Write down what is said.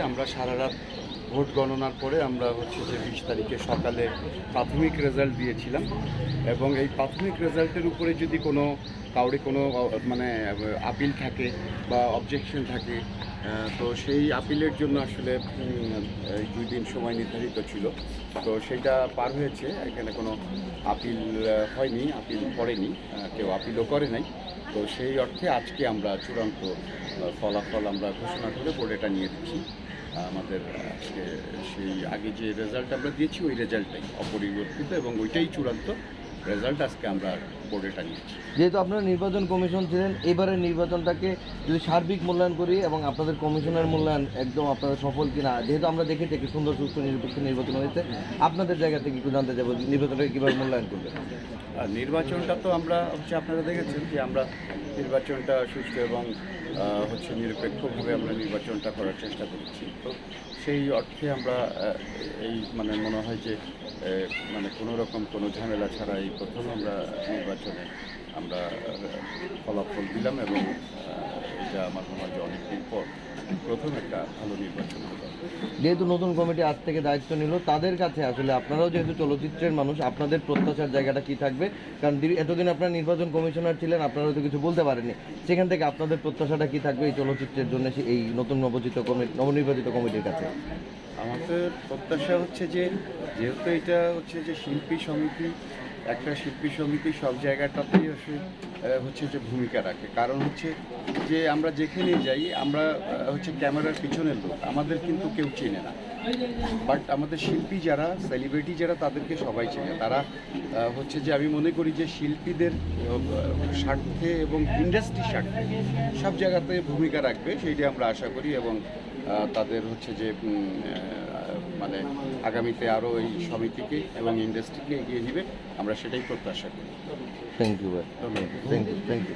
আমরা সারা রাত ভোট গণনার পরে আমরা হচ্ছে যে 20 তারিখে সকালে প্রাথমিক রেজাল্ট দিয়েছিলাম এবং এই প্রাথমিক রেজাল্টের উপরে যদি কাউরি কোনো মানে আপিল থাকে বা অবজেকশন থাকে, তো সেই আপিলের জন্য আসলে 2 দিন সময় নির্ধারিত ছিল। তো সেইটা পার হয়েছে, এখানে কোনো আপিল হয়নি, আপিল করেনি, কেউ আপিলও করে নাই। তো সেই অর্থে আজকে আমরা চূড়ান্ত ফলাফল আমরা ঘোষণা করে বোর্ডেটা নিয়ে দিচ্ছি। আমাদের আজকে সেই আগে যে রেজাল্ট আমরা দিয়েছি ওই রেজাল্টটাই অপরিবর্তিত এবং ওইটাই চূড়ান্ত রেজাল্ট আজকে আমরা বোর্ডেটা নিয়েছি। যেহেতু আপনারা নির্বাচন কমিশন ছিলেন, এবারের নির্বাচনটাকে যদি সার্বিক মূল্যায়ন করি এবং আপনাদের কমিশনের মূল্যায়ন একদম আপনারা সফল কিনা, যেহেতু আমরা দেখেছি একটি সুন্দর সুস্থ নিরপেক্ষ নির্বাচন হয়েছে, আপনাদের জায়গা থেকে একটু জানতে চাবো নির্বাচনটাকে কীভাবে মূল্যায়ন করবেন। নির্বাচনটা তো আমরা আপনারা দেখেছেন যে আমরা নির্বাচনটা সুষ্ঠু এবং নিরপেক্ষভাবে আমরা নির্বাচনটা করার চেষ্টা করছি। তো সেই অর্থে আমরা এই মনে হয় যে কোনো রকম কোনো ঝামেলা ছাড়া এই প্রথম আমরা নির্বাচনে আমরা ফলাফল দিলাম এবং এটা আমার মনে হয় যে অনেকদিন পর প্রথম একটা ভালো নির্বাচন হলো। যেহেতু নতুন কমিটি আজ থেকে দায়িত্ব নিল, তাদের কাছে আসলে আপনারাও যেহেতু চলচ্চিত্রের মানুষ, আপনাদের প্রত্যাশার জায়গাটা কি থাকবে? কারণ এতদিন আপনারা নির্বাচন কমিশনার ছিলেন, আপনারা তো কিছু বলতে পারেননি, সেখান থেকে আপনাদের প্রত্যাশাটা কি থাকবে এই চলচ্চিত্রের জন্য এই নতুন নবনির্বাচিত কমিটির কাছে? আমাদের প্রত্যাশা হচ্ছে যে যেহেতু এটা যে শিল্পী সমিতি, একটা শিল্পী সমিতি সব জায়গাটাতেই যে ভূমিকা রাখে। কারণ যে আমরা যেখানে যাই আমরা ক্যামেরার পিছনের লোক, আমাদের কিন্তু কেউ চেনে না, বাট আমাদের শিল্পী যারা, সেলিব্রিটি যারা, তাদেরকে সবাই চেনে। তারা যে আমি মনে করি যে শিল্পীদের স্বার্থে এবং ইন্ডাস্ট্রির স্বার্থে সব জায়গাতে ভূমিকা রাখবে, সেইটা আমরা আশা করি এবং তাদের যে আগামীতে আরও এই সমিতিকে এবং ইন্ডাস্ট্রিকে এগিয়ে নেবে, আমরা সেটাই প্রত্যাশা করি। থ্যাংক ইউ ভাই। ধন্যবাদ। Thank you.